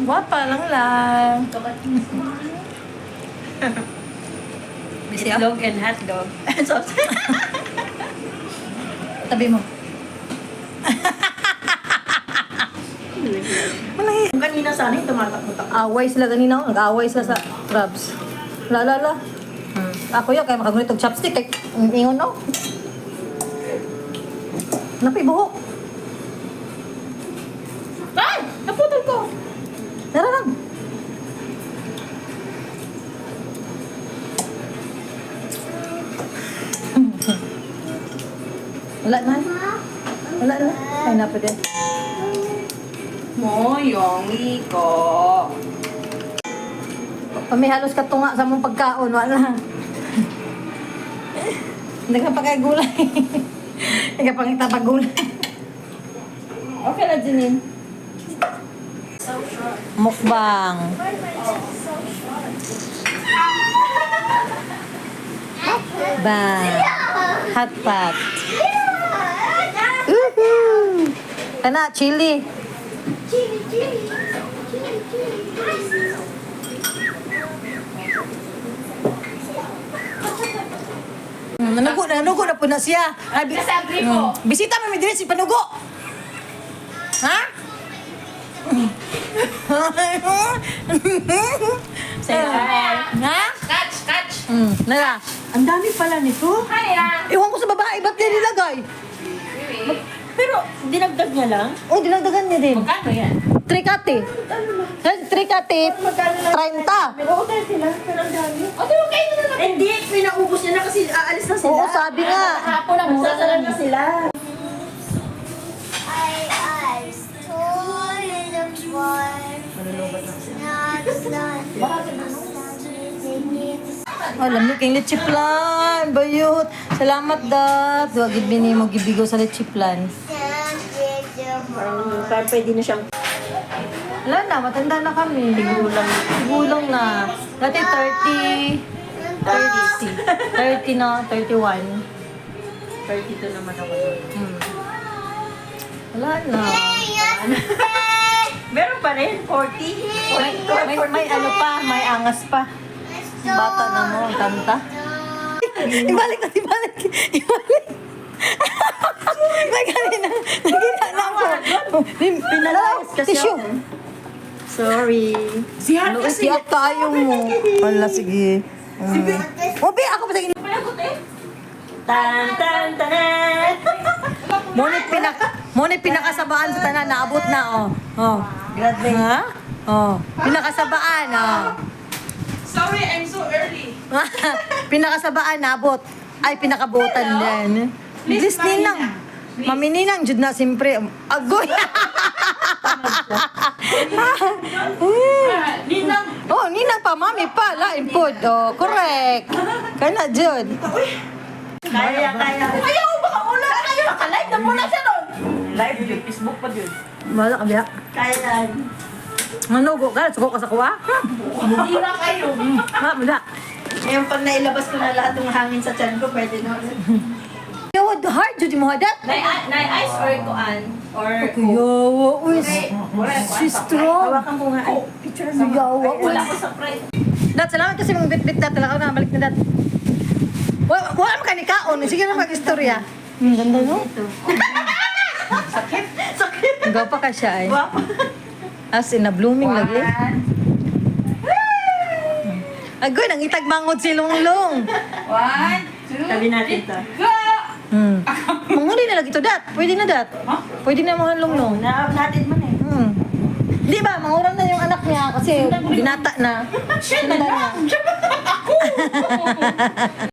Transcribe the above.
Wapa lang. Itlog and hotdog. Tabi mo. Kanina sana yung tumatakbo-takbo. Away sila ganina. Nag-away sila sa crabs. La. Ako yun, kaya makagunit og chopstick. Kaya ingon, no? Napi, buhok. Ay! Naputol ko! Tara lang. Wala na. Wala na. Ay, napa din. Moyong iko. May halos ka tunga sa mong pagkaon. Wala. Hindi ka pa kay gulay. Hindi ka pang itapag gulay. Okay na, Janine. Mukbang. Bang. Hot pot. Woohoo! Kana, chili. Nanugo na po na siya. Kasabi ko. Bisita mo may si Panugo. Ha? Say Ha? Catch! Nala. Ang dami pala nito. Kaya. Iwan ko sa babae, ba't niya nilagay? Pero, dinagdag niya lang? Oh, dinagdagan niya din. Magkano yan? Trikati. Trikati, 30. Nag-order sila. Pero ang dami. O, di ba kayo na lang? Hindi, pinaubos niya na kasi aalis na sila. Oo, sabi nga. Hapon na mura na sila. Alam niyo, kayong lechiplan, bayot. Salamat, dat. Huwag ibini mo gibigo sa lechiplan. Parang pwede na siyang Wala na, matanda na kami. Tigulang na. Dati 30 na, 31. 32 naman ako. Wala na. Meron pa rin, 40. May ano pa, may angas pa. Bata na mo, ang kanta. Ibalik. May kanina, nakita na ako. Pinalayas kasi Tissue. ako. Sorry. Siya kasi. Siyak tayo mo. Wala, sige. Obi, ako pa sa inyo. Tan. Ngunit pinakasabaan sa tanan, naabot na, oh. Graduate. Ha? Oh. Pinakasabaan, oh. Sorry, I'm so early. Pinakasabaan, naabot. Ay, pinakabutan yan. Please, Ninang. Mami Ninang, jud na, simpre. Agoy! Ninang. Oh, Ninang pa, mami pa. Lain po. Oh, correct. Kana, jud. Kaya. Ayaw, baka muna kayo. Naka-live na muna siya doon. Live yun, Facebook pa yun. Wala ka biya. Kaya yan. Manugo ka, suko ka sa kuwa. Hindi na kayo. Ha, wala. Ngayon pag nailabas ko na lahat ng hangin sa tiyan ko, pwede na. Yo, hard, jud mo hadat. Nay ice or kuan? Or Yawa, uy. Si strong. hawakan ko nga. Ay, picture mo. Yawa, uy. Wala ko sa pride. Dat, salamat kasi mong bit-bit dat. Talaga na, balik na dat. Wala mo ka ni Kaon. Sige na mag-istorya. Ganda, no? Sakit. Gapa ka siya, eh. Guwapo. As in, na-blooming lagi. Agoy, nang itagmangod si Lunglong. 1, 2, Tabi natin to. go! Manguli na lagi to, dat. Pwede na, dat. Pwede na mga Lunglong. Natin mo na eh. Di ba, mangurang na yung anak niya kasi binata na. Shit na lang! Ako!